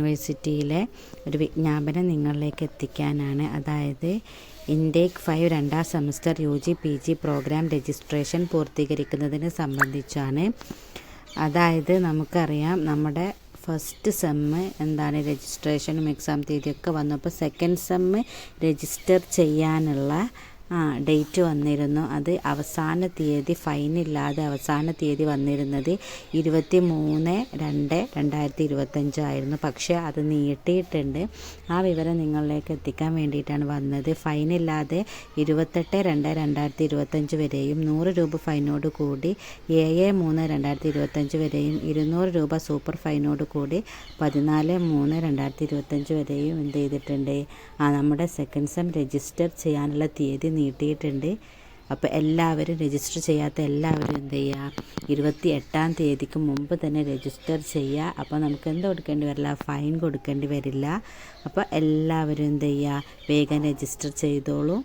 യൂണിവേഴ്സിറ്റിയിലെ ഒരു വിജ്ഞാപനം നിങ്ങളിലേക്ക് എത്തിക്കാനാണ്. അതായത് ഇൻടേക്ക് 5 രണ്ടാം semester UG PG programme registration പൂർത്തീകരിക്കുന്നതിന് സംബന്ധിച്ചാണ്. അതായത് നമുക്കറിയാം നമ്മുടെ ഫസ്റ്റ് സെമ്മ് രജിസ്ട്രേഷനും എക്സാം തീയതിയൊക്കെ വന്നപ്പോൾ സെക്കൻഡ് സെമ്മ് രജിസ്റ്റർ ചെയ്യാനുള്ള ഡേറ്റ് വന്നിരുന്നു. അത് അവസാന തീയതി ഫൈനില്ലാതെ അവസാന തീയതി വന്നിരുന്നത് 23/2/2025 ആയിരുന്നു. പക്ഷേ അത് നീട്ടിയിട്ടുണ്ട്. ആ വിവരം നിങ്ങളിലേക്ക് എത്തിക്കാൻ വേണ്ടിയിട്ടാണ് വന്നത്. ഫൈനില്ലാതെ 28/2/2025 വരെയും 100 രൂപ ഫൈനോട് കൂടി 7/3/2025 വരെയും 200 രൂപ സൂപ്പർ ഫൈനോട് കൂടി 14/3/2025 വരെയും എന്ത് ചെയ്തിട്ടുണ്ട്, നമ്മുടെ സെക്കൻഡ് സെം രജിസ്റ്റർ ചെയ്യാനുള്ള തീയതി നീട്ടിയിട്ടുണ്ട്. അപ്പോൾ എല്ലാവരും രജിസ്റ്റർ ചെയ്യാത്ത എല്ലാവരും എന്ത് ചെയ്യുക, 28-ാം തീയതിക്ക് മുമ്പ് തന്നെ രജിസ്റ്റർ ചെയ്യുക. അപ്പോൾ നമുക്ക് എന്ത് കൊടുക്കേണ്ടി വരില്ല, ഫൈൻ കൊടുക്കേണ്ടി വരില്ല. അപ്പോൾ എല്ലാവരും എന്ത് ചെയ്യുക, വേഗം രജിസ്റ്റർ ചെയ്തോളൂ.